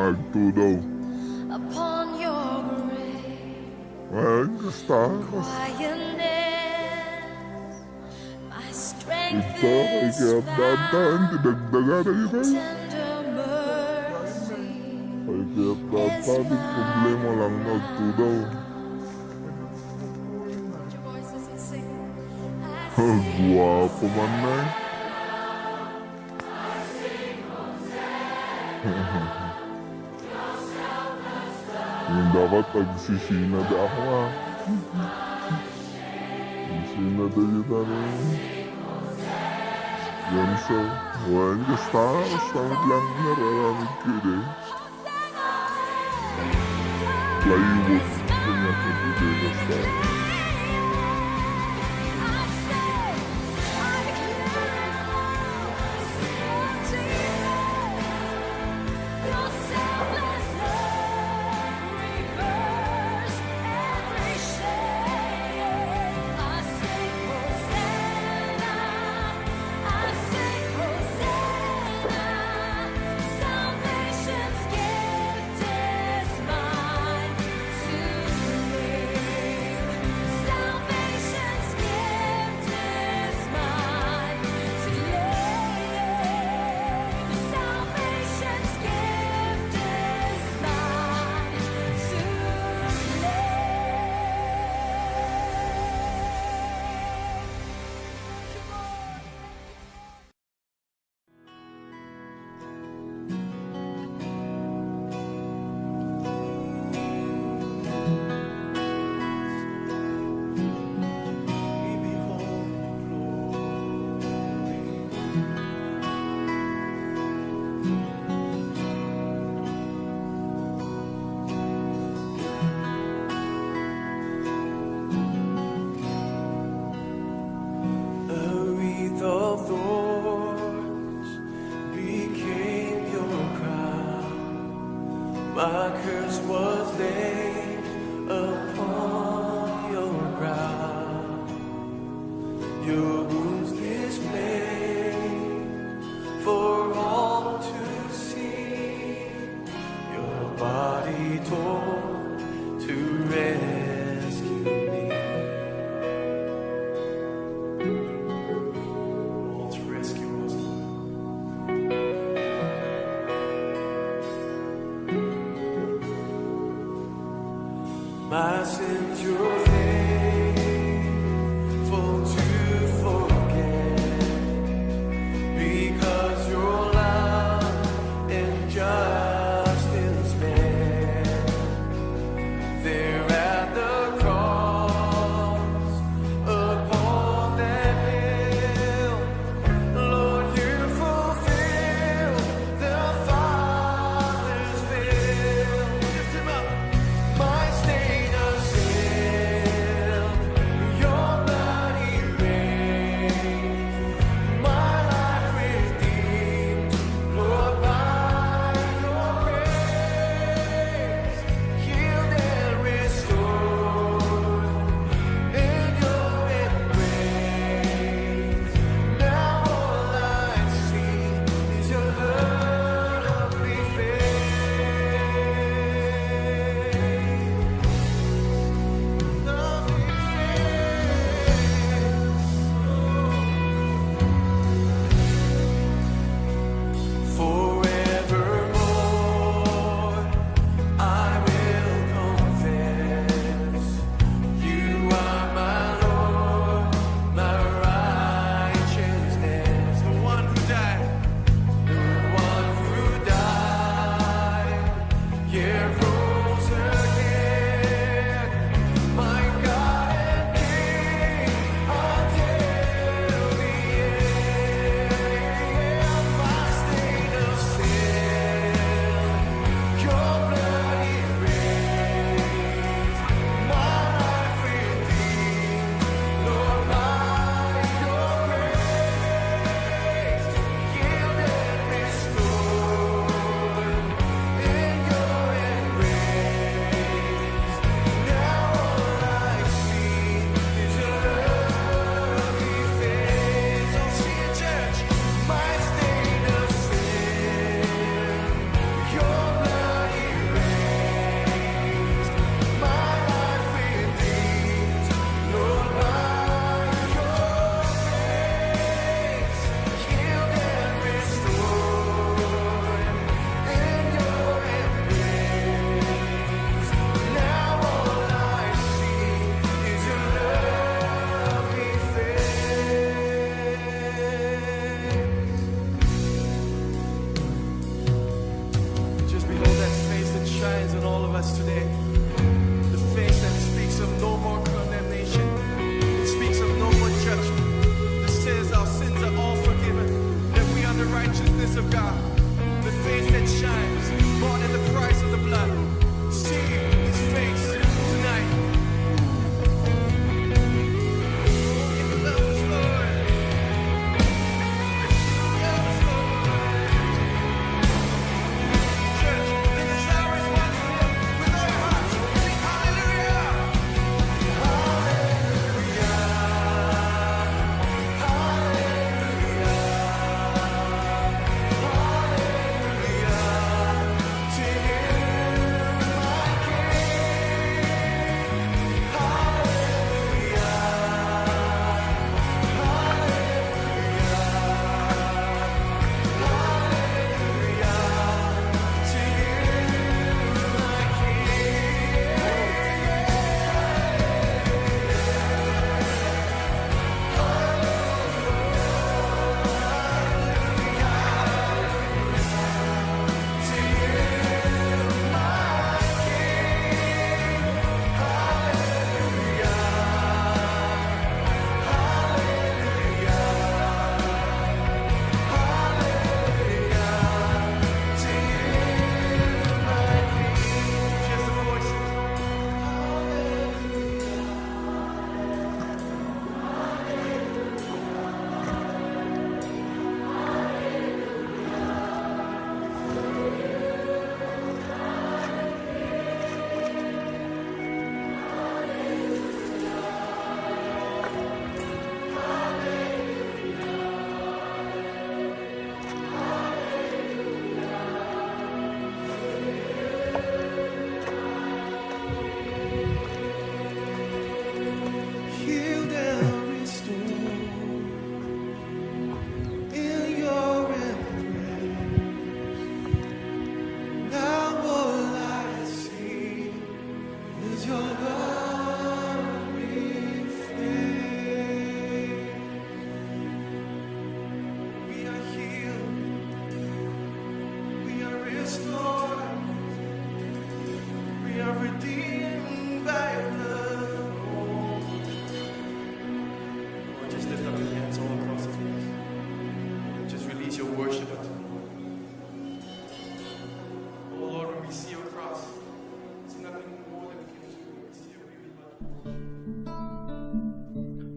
nagtudaw. Upon your grave, Well, basta. quietness, my strength Ito, kay is kaya dahan, found. dinagdagan na kita. Tender mercy Kay kaya dahan, yung problema lang nagtudaw. Guwapo man na eh. Yung dapat pagsisinad ako ah. Sinad kita rin. Ganso. Well, basta lang nararamid ko din. Plywood. Kanya ko dito basta. My curse was laid upon your brow, your wounds displayed for all to see, your body torn to rescue me. To rescue us. My sins you're faithful to forget, because your love and justice met there at the cross upon that hill. Lord, you fulfilled the Father's will. Lift him up. My state of sin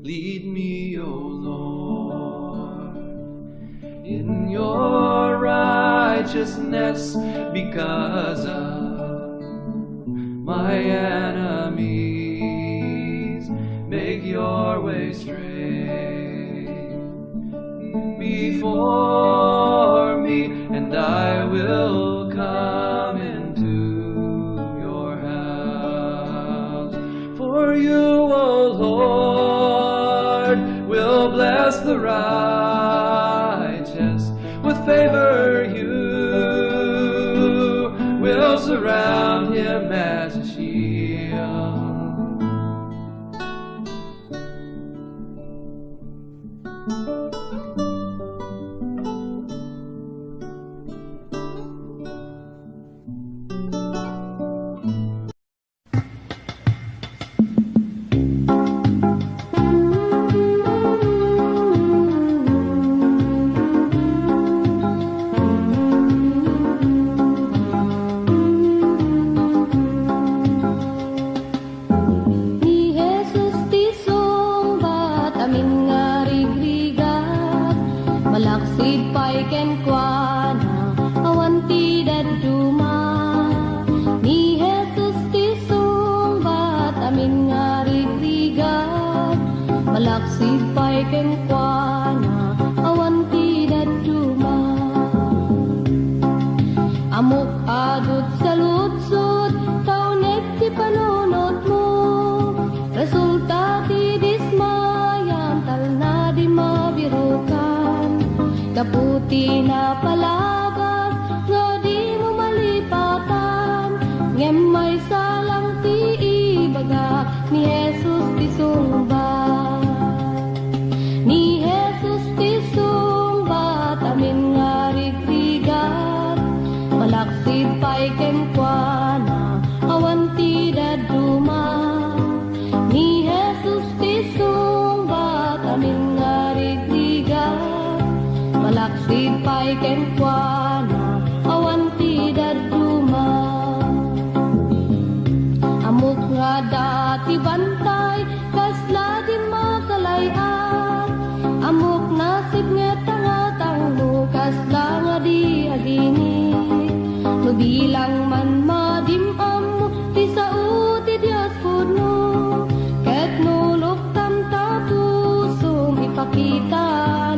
Lead me, O Lord, in your righteousness because of my enemies. Make your way straight before me, and I will come into your house. For you, O Lord, will bless the righteous. With favor you will surround him as a shield. Ni Jesus ti sungbat amin nga rigrigat, malaksid pa'y kenkwana awan ti daduma. Ni Jesus ti sungbat amin nga rigrigat, malaksid pa'y kenkwana awan ti daduma. Amok adot sa lutsod, taunet ti panunot mo. Resulta ti dismayan, tal na di mabirukan. Kaputi na palagas, nga di mo malipatan. Ngem may salang ti ibaga, ni Jesus ti sungbat. Ni Jesus ti sungbat, amin nga rigrigat. Malaksid pa'y kenkwana, awan ti daduma. Ni Jesus ti sungbat, amin nga rigrigat. Malaksid pa'y kenkwana, awan ti daduma. Amok nga dati bantay, kasla di makalayan. Amok nasib nga tangatang mo, kasla nga di agini. Bilang man madimam mo, ti sao ti Diyos puno. Ket nulok tam ta puso, ipakita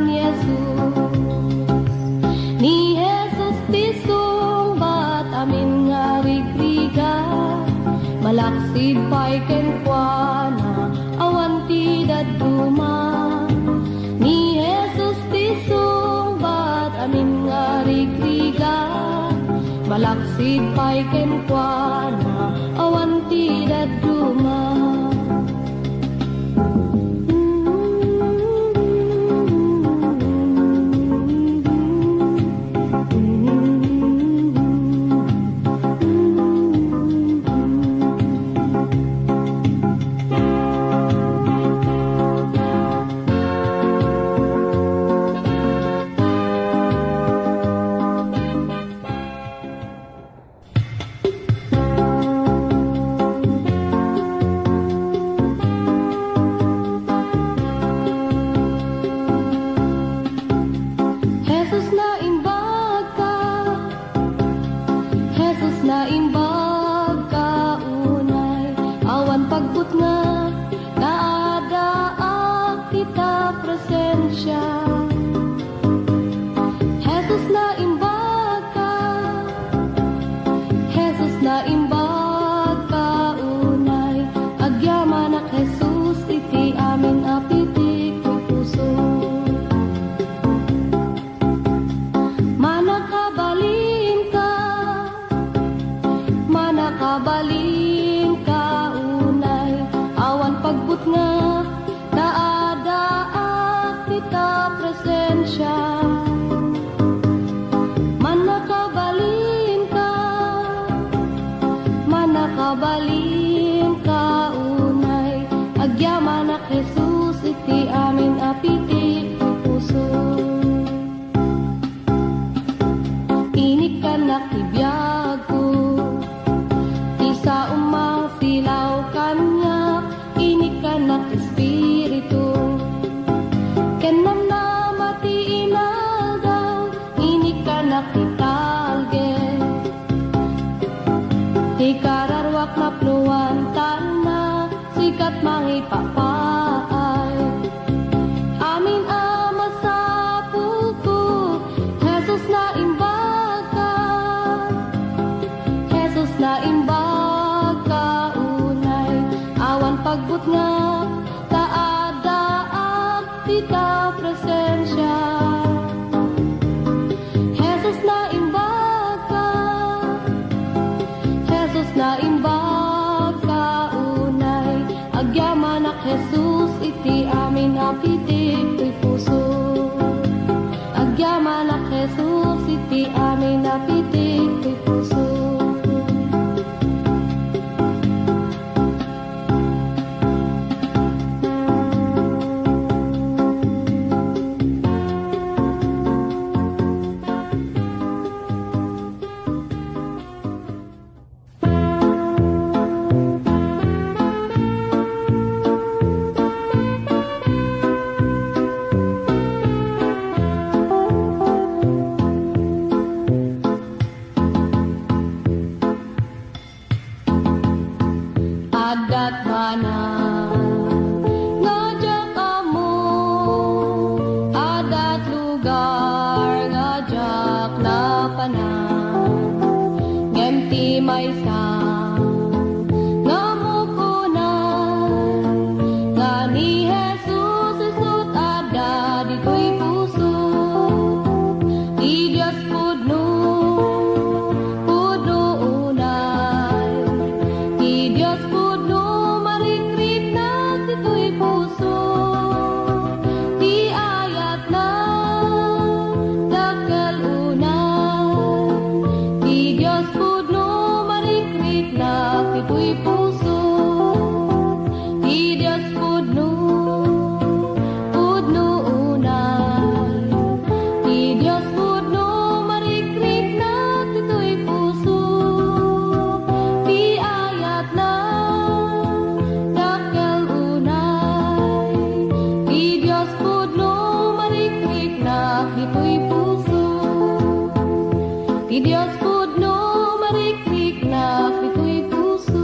ni Jesus. Ni Jesus ti sungbat, amin nga rigrigat. Malaksid pa'y kenkwana, awan ti daduma. Ni Jesus ti sungbat, amin nga rigrigat. Malaksid pa'y kenkwana, awan ti daduma. Jesus na imbag ka, Jesus na imbag ka unay, awan pagput nga, naadaak kita presensya. Jesus na imbag ka, Jesus na imbag ka unay, agyaman ak Jesus iti amin apitik ti puso. Manakabalin ka unay, awan pagbut nga, naadaak kita presensya. Manakabalin ka unay, agyaman ak Jesus iti amin apitik ti puso. Inik ka nakibiyag ko, sa umang silaw kanya, inik ka na espiritu. papaay. Amin ama sa puto, Jesus na imbag ka, Jesus na imbag ka unay, awan pagbut nga kaadaan tita presensya. Jesus na imbag ka, Jesus na imbag ka unay, agyaman ak Jesus iti amin apitik ti puso. Agyaman ak Jesus iti amin apitik ti puso. Adat mana ngajak kamu, adat lugar ngajak na panang, ngemti may sa ngamukunan, nga ni Jesus isut ada dito'y puso, di Diyos pudno unay, di Diyos pudno marikrit na dito'y puso, di ayat na dakal unay, di Diyos pudno marikrit na dito'y puso, di Diyos pudno unay, di Diyos pudno marikrit na dito'y puso, di ayat na dakal unay, di Diyos pudno marikrit na dito'y puso, di Diyos pudno marikrit na dito'y puso.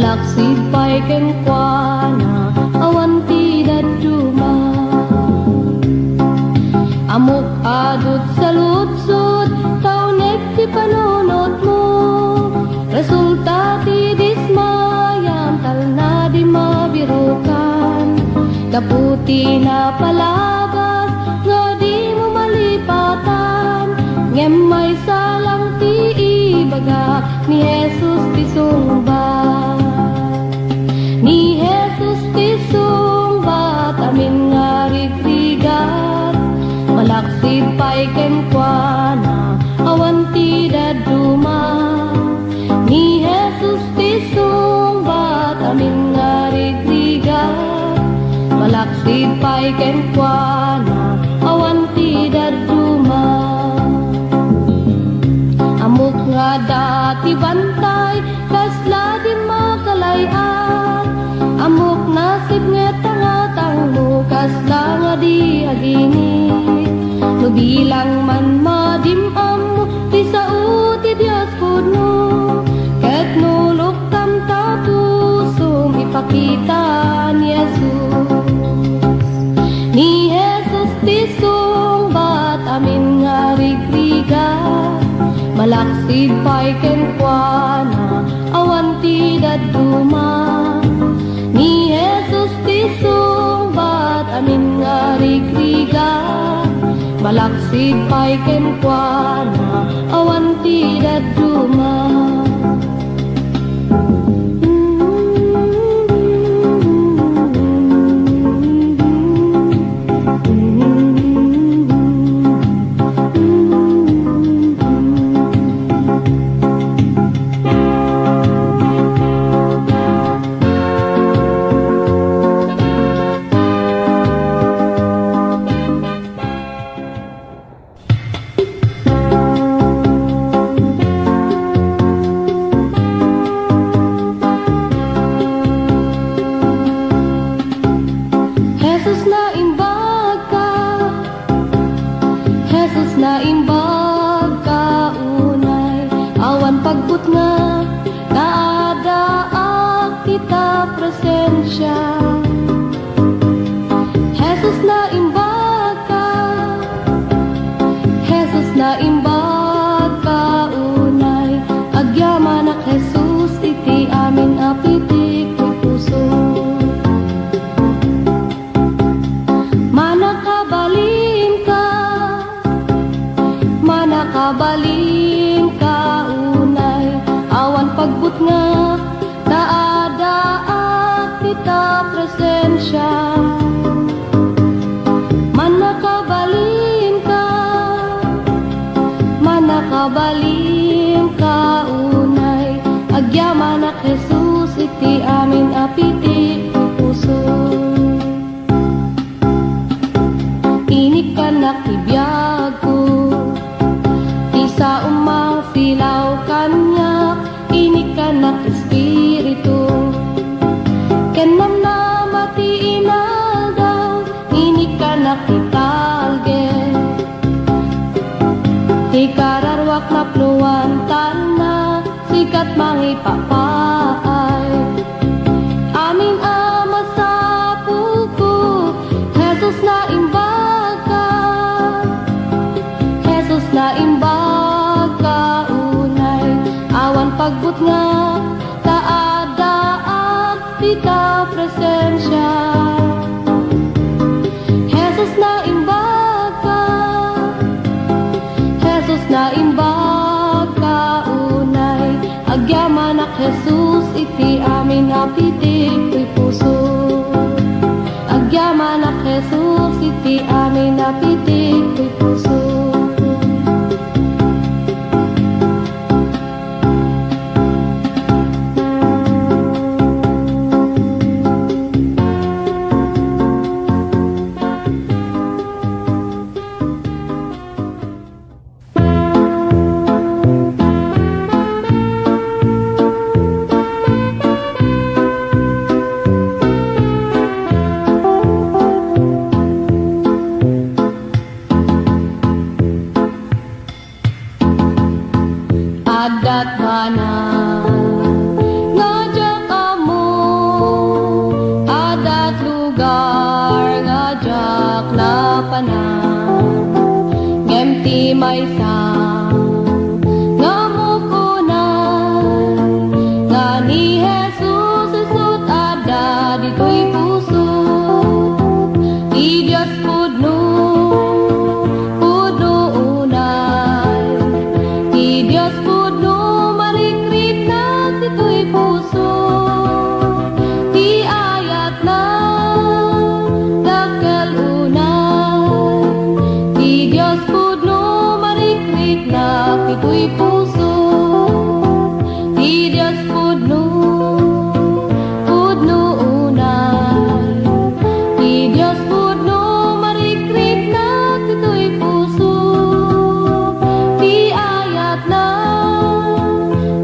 malaksid pa'y kenkwana, awan ti daduma. Amok adot sa lutsod, taunek ti panunot mo. Resulta ti dismayan, tal na di mabirukan. Kaputi na palabas, nga di mo malipatan. Ngem may salang ti ibaga, ni Jesus ti sungbat. Ni Jesus ti sungbat, amin nga rigrigat. Malaksid pa'y kenkwana, awan ti daduma. Ni Jesus ti sungbat, amin nga rigrigat. Malaksid pa'y kenkwana, awan ti daduma. Amok nga dati bantay, kasla di makalayan. Amok nasib nga tangatang mo, kasla nga di aginit. Nubilang man madimam mo, di sao ti Diyos kuno. Ket nulok tam tatusum, ipakita ni Jesus. Ni Jesus ti sungbat, amin nga rigrigat. Malaksid pa'y kenkwana, awan ti daduma. Ni Jesus ti sungbat, amin nga rigrigat. Malaksid pa'y kenkwana, awan ti daduma. Jesus na imbag ka, Jesus na imbag ka unay, awan pagbut nga, kaadaak kita presensya. Jesus na imbag ka, Jesus na imbag ka unay, agyaman ak Jesus iti amin apitik ti puso. Manakabaling ka unay, awan pagbut nga, daadaak kita presensya. Manakabaling ka unay, agyaman ak Jesus iti amin apitik ti puso. Inik ka nakibiyag ko, sa umang silaw kanya, inik ka na espiritu. Kenam na mati inagaw, inik ka na kitalge. Ikararwak na pluwantan na, sikat mangipapaay. Amin ama sa puko, Jesus na imbaga, Jesus na imbaga. Awan pagbut nga, kaadaak kita presensya. Jesus na imbag ka, Jesus na imbag ka unay, agyaman ak Jesus iti amin apitik ti puso. Agyaman ak Jesus iti amin apitik ti puso. adat mana ngajak maysa nga mukunay nga ni Jesus isut ada ditoy puso ti Dios pudno unay ti Dios pudno marikrit na ditoy puso ti ayat na dakkel unay ti Dios pudno marikrit na ditoy puso ti Dios pudno unay ti Dios pudno marikrit na ditoy puso ti ayat na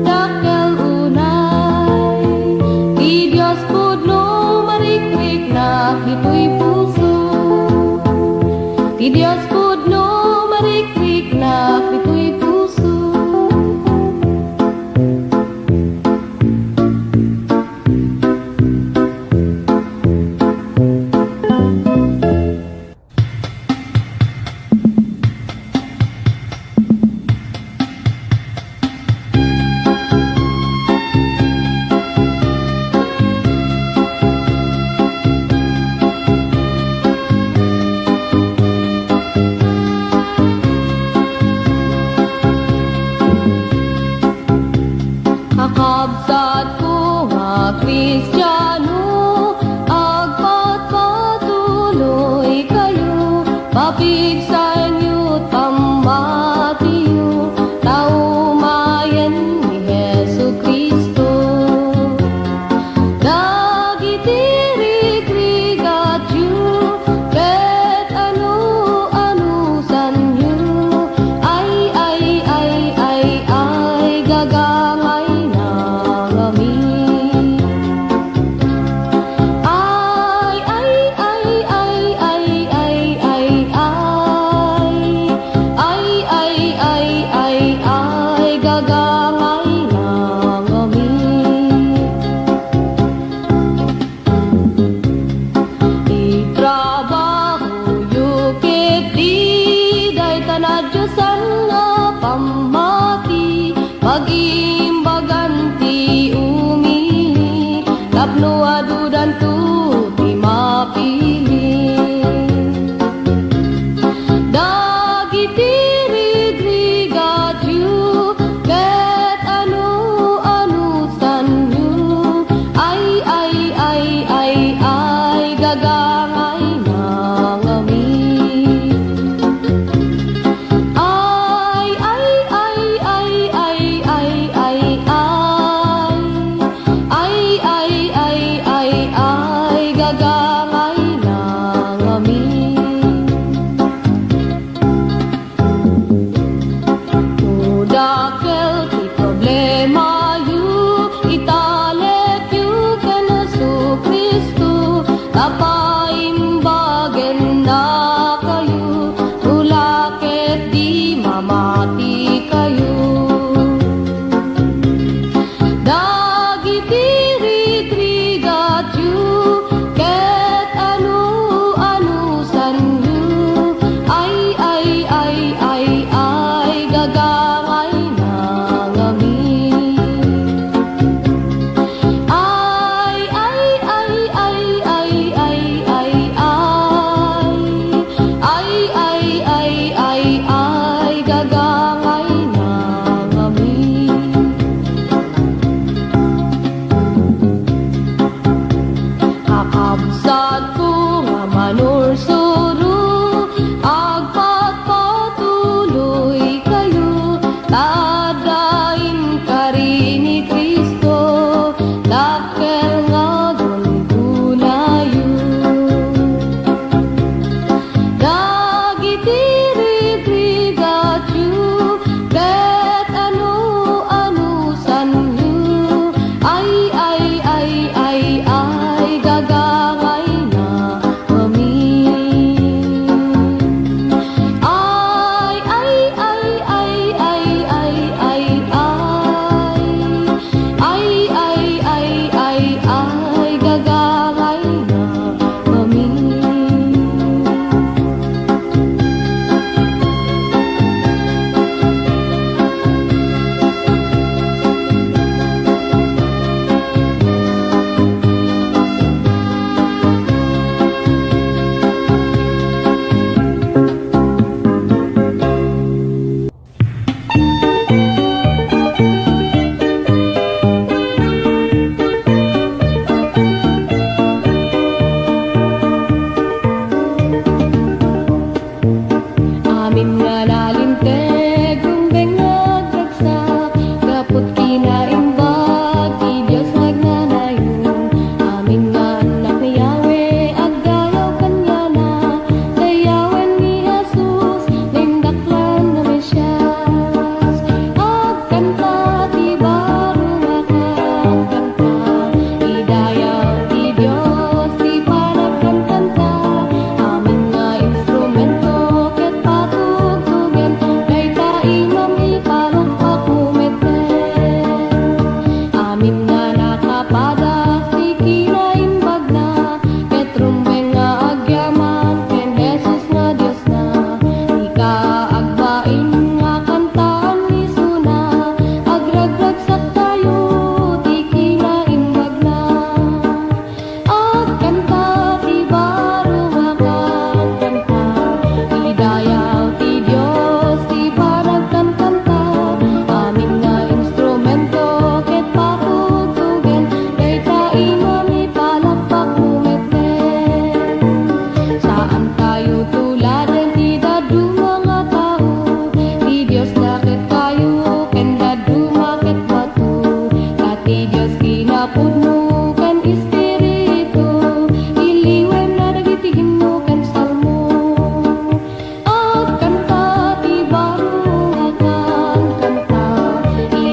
dakkel unay ti Dios pudno marikrit na ditoy puso ti Dios pudno marikrit na ditoy puso. Kakabsat ko nga Kristiyano, agpatpatuloy kayo, papig sa inyo't pamatiyo, taumayan ni Jesu Kristo. Dagitirigat yu, ket ano sanyo, ay gagangay gagangay na kami. Itrabaho yukit di day tanadyosan nga pamati, pag-imbaganti umili, tapno adudan tu di mapili. Dagitiridrigat yu, ket ano sanyo, ay gagangay na ngami. Ay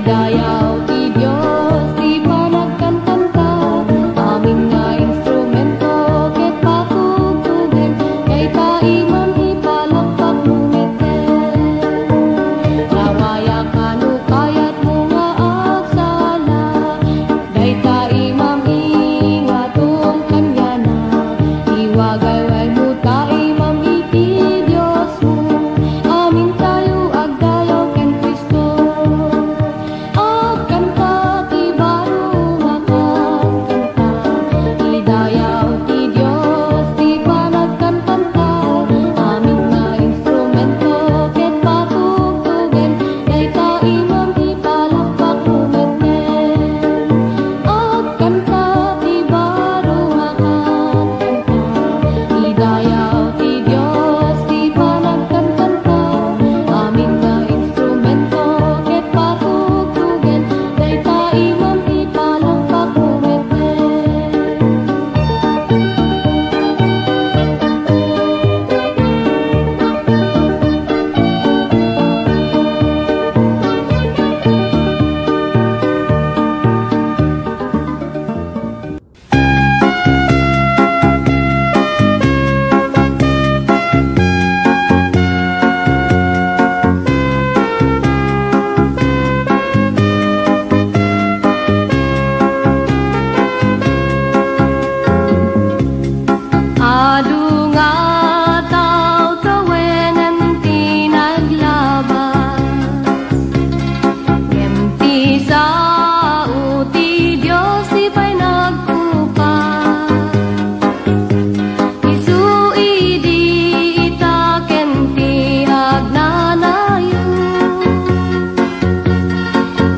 Idayaw ti Diyos, di pa nagkantanta, amin nga instrumento, ket patugtugen, kay taiman ipalakpak numiten. Nawaya kanu kayat mo nga agsala, day taimam ingatum kanyana, iwagay-way mo taimam iti Diyos mo, amin tayo agdayaw ken Kristo. Agkanta ti baro nga kagkanta, idayaw ti Diyos, di pa nagkantanta, amin nga instrumento, ket patugtugen, kay taimam ipalakpak numiten. Agkanta ti baro nga kagkanta, idayaw ti Diyos, di pa nagkantanta, amin nga instrumento, ket patugtugen, kay taimam ipalakpak numiten. Adu nga taw tawengan ti naglabas, ngem sa uti Diyos di pa'y nagkupas. Isui di itaken ti agnanayo,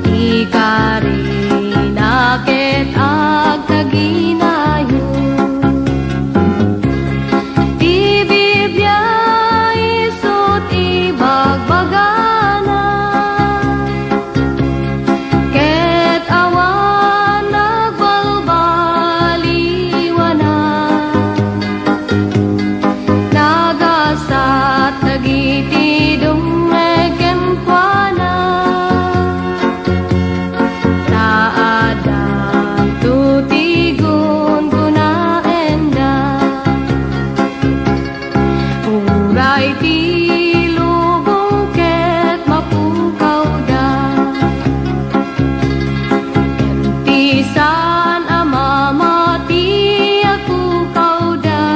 di karina ket agtaginayo. Ti Biblia isut ibagbagana, ket awan nagbalbaliwana, nagasat dagiti dumegen kuana, taadan tutigon gunaenda. Uray ti lubong ket mapukaw da, entisan amamati akukaw da.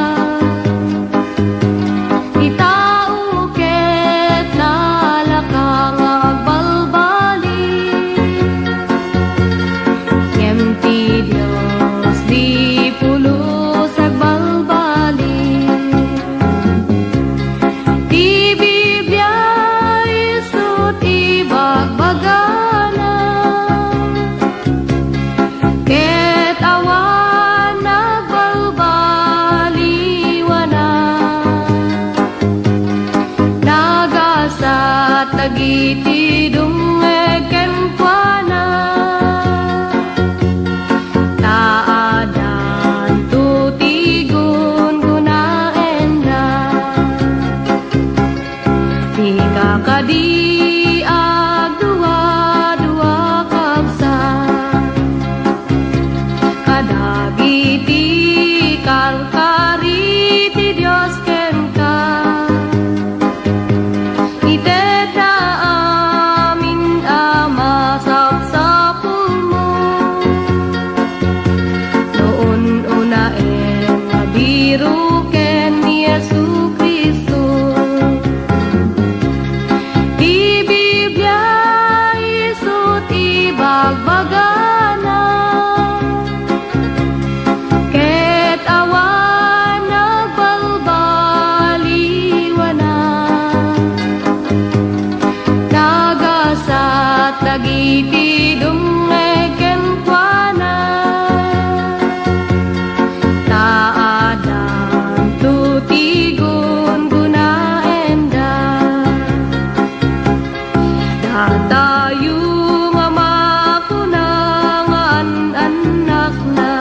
Itao ket nalakang agbalbali, ngem ti Dios di pulos agbalbali. Ti Biblia isut ibagbagana, ket awan nagbalbaliwana, nagasat dagiti dumegen kuana, taadan tutigon gunaenda. Di kakadi agdua-dua kabsa, kadagiti kalkari ti Dios kenka. Iteta amin ama sapsapul mo, noon unaen mabiru ken ni Yesu Kristo. Ti Biblia isut ibagbagana, ket awan nagbalbaliwana, nagasat dagiti dumegen kuana, taadan tutigon gunaenda. Datayo nga makunangan anak na,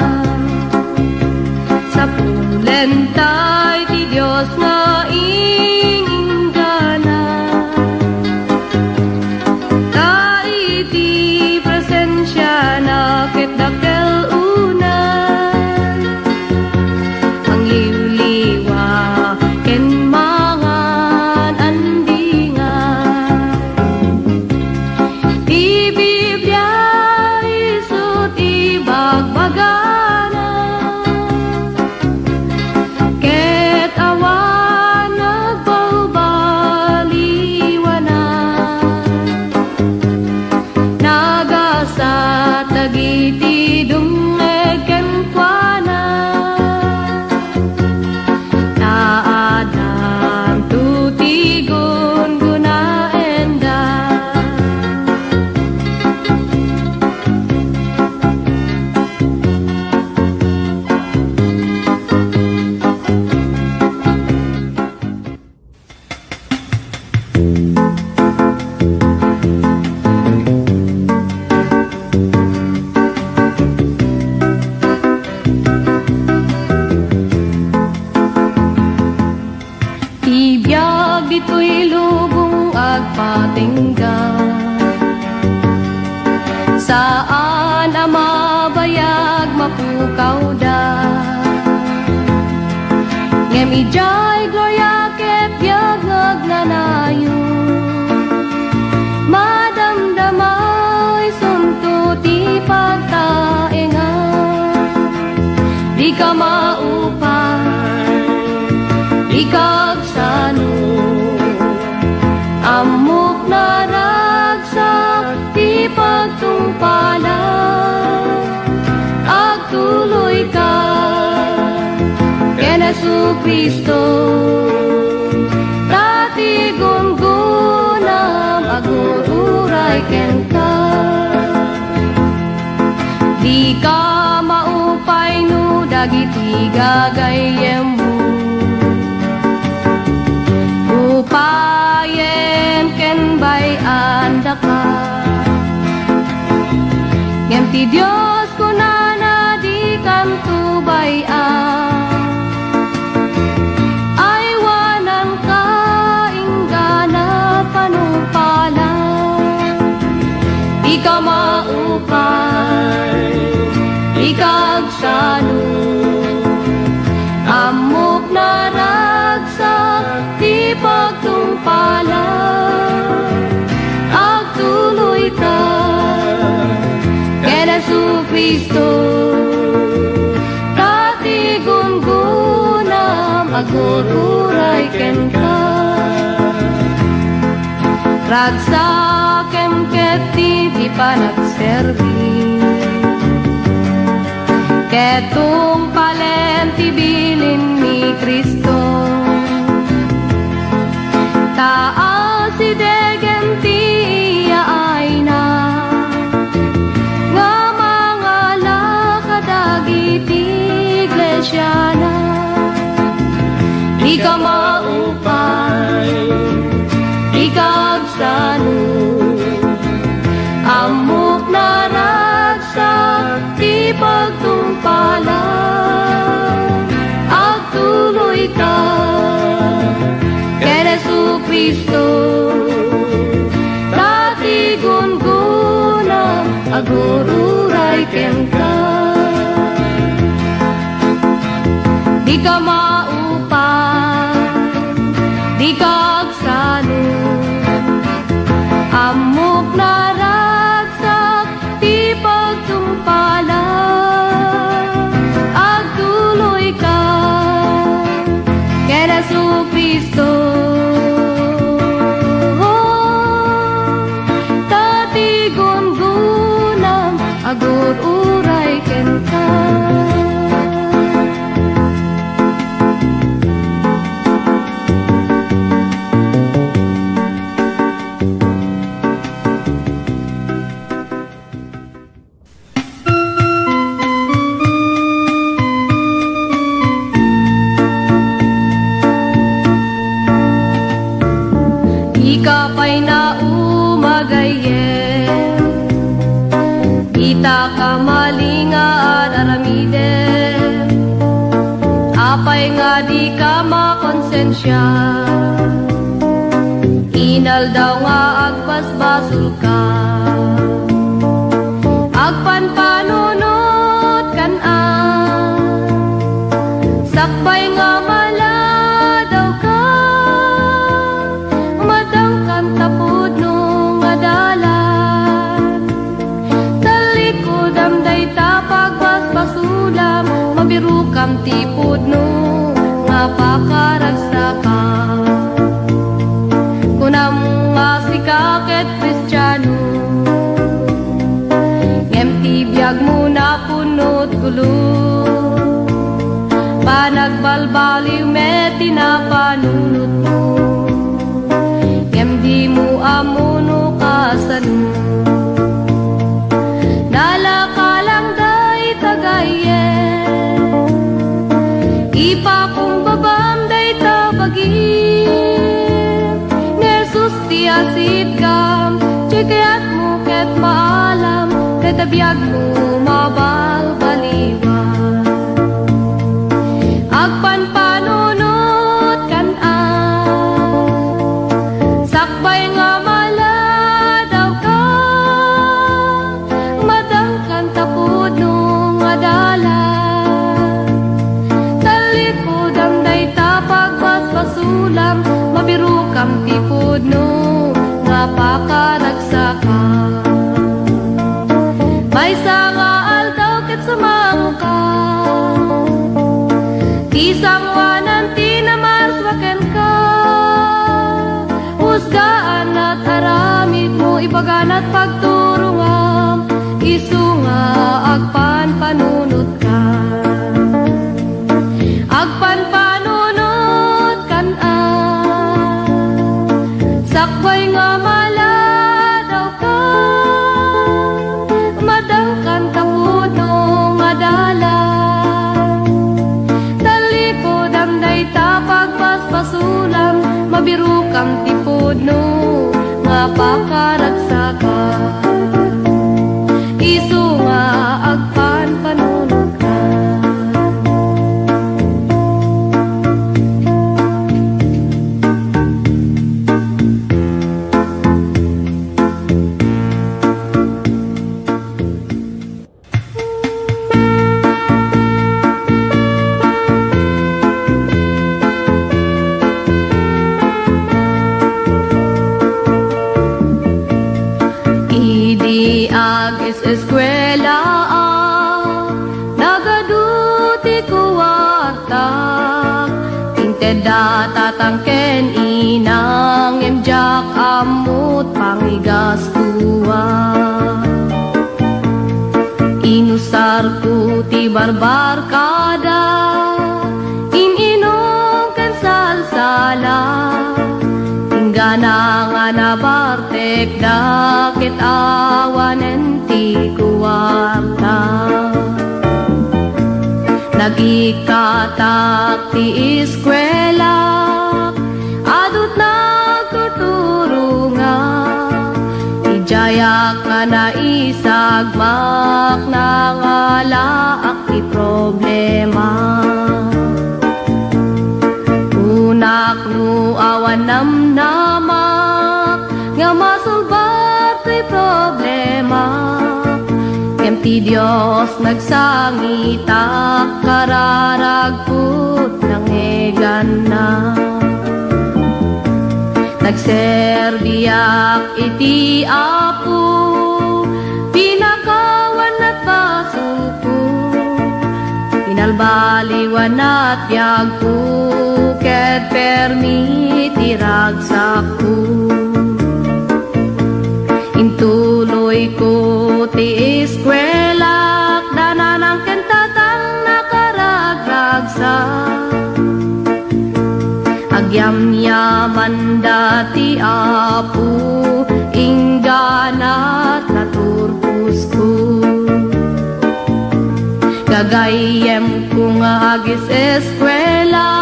sa pulentay ti Diyos nga ingingana. Taiti kauda. Ngem ijay gloria ket biag nagnanayo, madamdamay sunto ti pagtaenga. Di ka maupay, di kagsano, amok na ragsak ti pagtungpalan. Agtuloy ka ken Jesucristo, dati gungunam agururay ken ka. Di ka maupay no dagiti gagayem mo, upayen ken bayan da ka. Ngem ti Dios kunana di kam tubayan, ay wanan ka inggana panupalan. Di ka maupay, di kagsano, amok na ragsak ti pagtungpalan. Agtuloy ka ken Jesucristo, dati gungunam agururay ken ka. Ragsakem ket ti panagserbi, ketong palen ti bilin ni Kristo. Taas si degen ti yaay na, nga mga lakadagiti iglesia na. Di ka maupay, di kagsano, amok na ragsak ti pagtungpalan. Agtuloy ka ken Jesucristo, dati gungunam agururay ken ka. Di ka maupay, di kagsano, amok na ragsak ti pagtungpalan. Agtuloy ka ken Jesucristo, dati gungunam agururay ken ka. Ikapay na umagayem, ita ka malingaan aramiden, apay nga di ka makonsensya, inal daw nga agpasbasul ka, agpanpanunot kan sakbay nga mala daw ka, tapod nung adalan. Talikod am day tapag paspasulam, mabirukam tipod nung nga pakaragsakan. Kunam nga sikaket Kristiyano, ngem tibiyag mo na punot gulo, panagbalbaliw met tinapanunot mo. Di mo amuno kasano, nalakalang day tagayen, ipakong babam day tabagin. Nersus ti asid kam, tsikayat mo ket maalam, ket abiyag mo mabalbaliwan. Agpanpanunot kan sakbay nga mala daw ka, madangkan tapod nung adalan. Pagtugan at pagturungam, isu nga agpan panunot ka. Agpan panunot kan sakway nga maladaw ka. Madangkan kapuno nga dalan, talikod ang dayta pagpaspasulam, mabiru kang tipod no nga pakaragsakan. Isu nga agpan panunot ka. Idi agis eskwela nagaduti kuwarta, inteda tatangken inang emjak amut pangigas tuwa. Inusar ku ti barbar kada, ininom ken salsala, tinggana nga nabartek dakit awanen ti kuwarta. Nagikatak ti eskwela, adut nagtuturunga, ijayak nga naisagmak nangalaak ti problema. Unak nu awan namnamak, nga masulbat ti problema. Kem ti Diyos nagsangita, kararagput ng egan na. Nagserbiyak iti Apo, pinakawan at pasuko, pinalbaliwan at yagpo, ket permiti ragsak ko. Intuloy ko ti eskwela, dananang kentatang nakaragragsak. Agyam-yaman dati Apo, ingganat naturpus ko. Gagayem ko nga agis eskwela,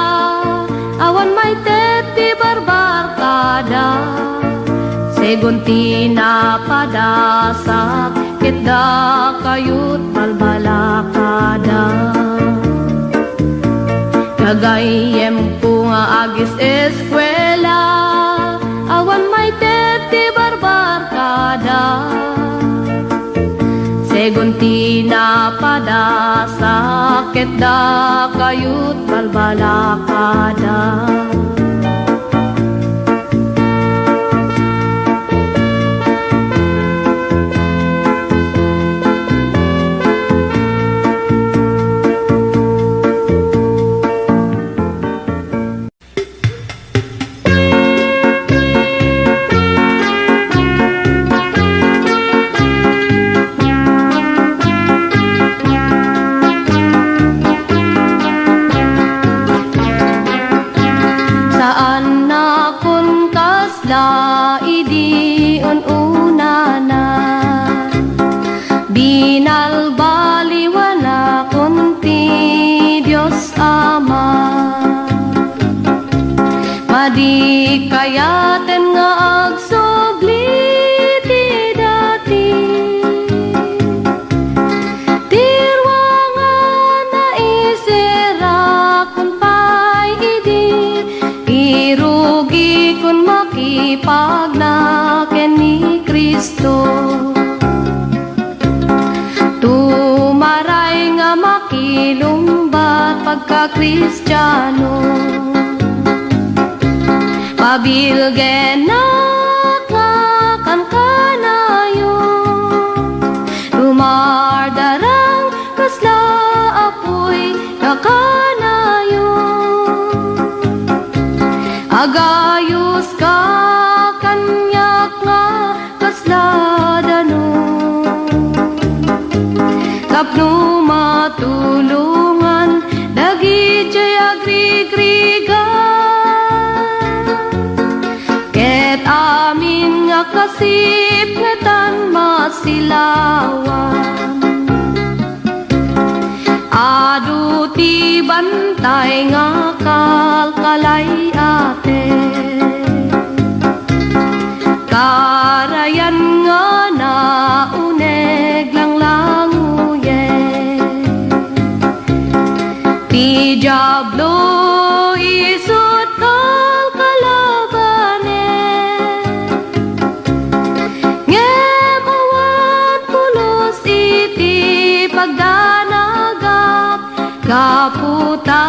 awan may teti barbar kada. Segunti na padasak, kitda kayut balbalakada. Gagayem ko nga agis eskwela, awan may teti barbar kada. Segunti na padasak, kitda kayut balbalakada. La idi una na, binalbaliwana kunti Diyos Ama. Madi kayaten nga agsubli ti dati, tirwangan na isira kun pay idi, irugi kun makipagnaken ni Kristo. Tumaray nga makilumbat pagka-Kristiyano, pabilgen na kan kanayo, lumardarang kasla apoy kakanayo. Agayos ka kanyak nga kasla tapno matulungan, dagi jay agrigrigan. Ket amin nga kasipnetan masilawan, adu ti bantay nga kalkalay ate. Karayan nga nauneg lang languye, ti Diablo isut kalkalabane. Ngem awan pulos iti pagdanagak, kaputa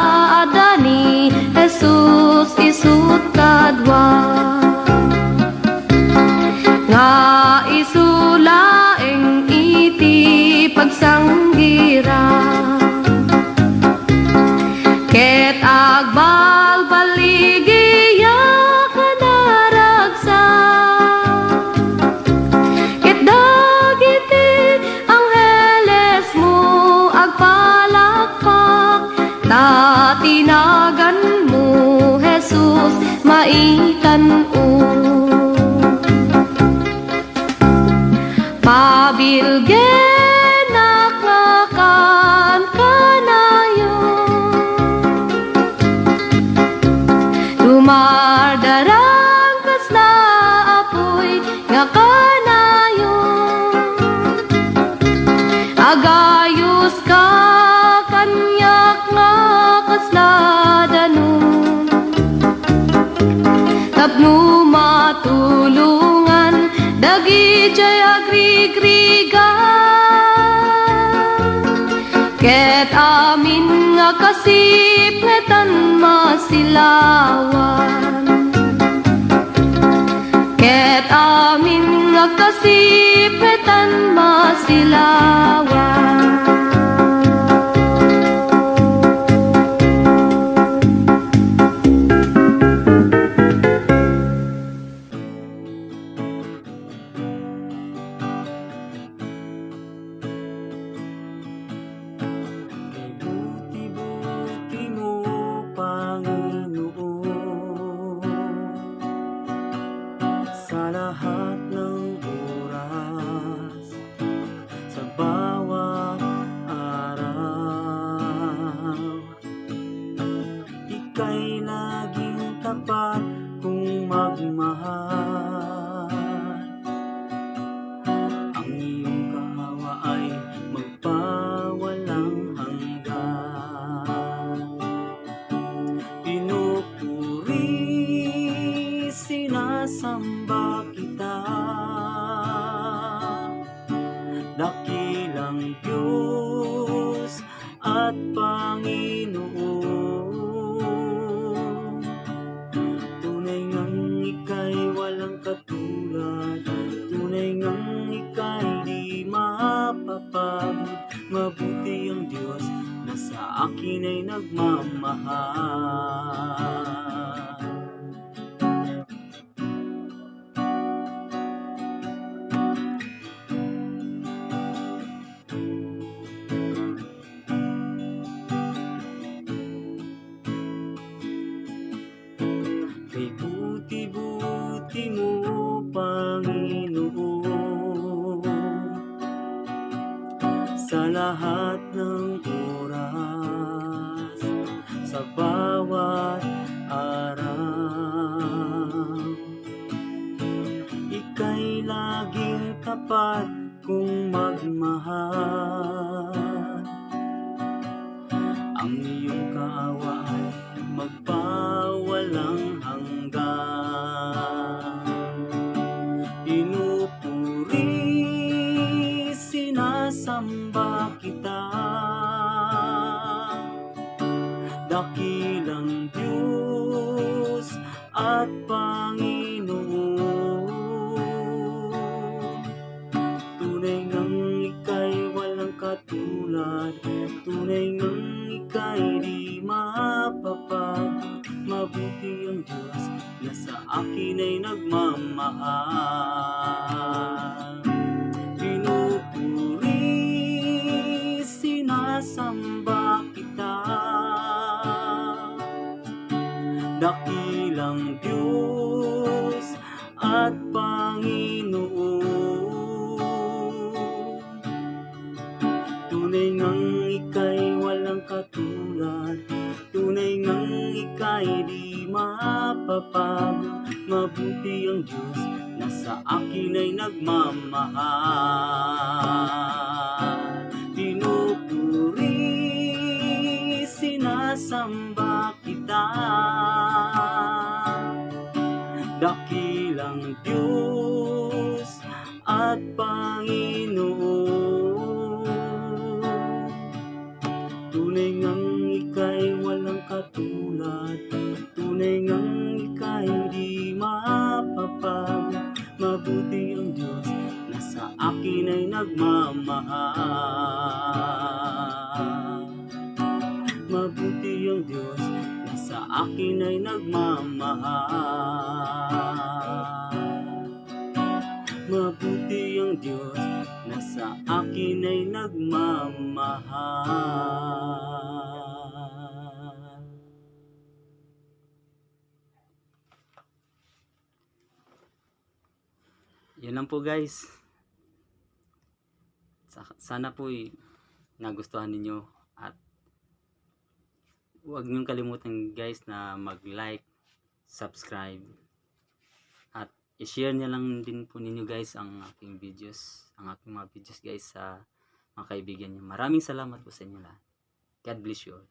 adani Jesus isut kadwa. Nga isulaeng iti pagsanggira, ket agbalbaligiya kadaragsa. Ket dagiti angheles mo agpalakpak, ta tinagan mo Jesus maitan-o. Pabilgen aklakan kanayo, tumardarang kasla apoy nga kanayo. Agayos ka kanyak nga kasla danum, tapno matulungan, dagi jay agrigrigan. Ket amin nga kasipnetan masilawan, ket amin nga kasipnetan masilawan. Sa lahat ng oras, sa bawat araw, ika'y laging tapat kung magmahal. Ang iyong kahawa ay magpawalang hanggan. Pinupuri, sinasamba kita, dakilang Diyos at Panginoon. Tunay ngang ika'y walang katulad, tunay ngang ika'y di mapapagod. Mabuti ang Diyos na sa akin ay nagmamahal. Kay buti-buti mo, Panginoon, sa lahat ng oras, sa bawat araw, ika'y laging tapat kung magmahal. Ang iyong kaawa ay magpawalang hanggan. Pinupuri, sinasamba kita, dakilang Diyos at Panginoon. Tunay ngang ika'y walang katulad, tunay ngang ika'y di mapapagod. Mabuti ang Diyos na sa akin ay nagmamahal. Pinupuri, dakilang Diyos at Panginoon. Tunay ngang ika'y walang katulad, tunay ngang ika'y di mapapago. Mabuti ang Diyos na sa akin ay nagmamahal. Pinupuri, sinasamba kita, dakilang Diyos at Panginoon. Tunay ngang ika'y walang katulad, tunay ngang ika'y di mapapago. Mabuti ang Diyos na sa akin ay nagmamahal. Mabuti ang Diyos na sa akin ay nagmamahal. Mabuti ang Diyos na sa akin ay nagmamahal. Yan lang po guys. Sana po nagustuhan ninyo at huwag niyong kalimutan guys na mag-like, subscribe at i-share niya lang din po ninyo guys ang aking mga videos guys sa mga kaibigan niyo. Maraming salamat po sa inyo lahat. God bless you all.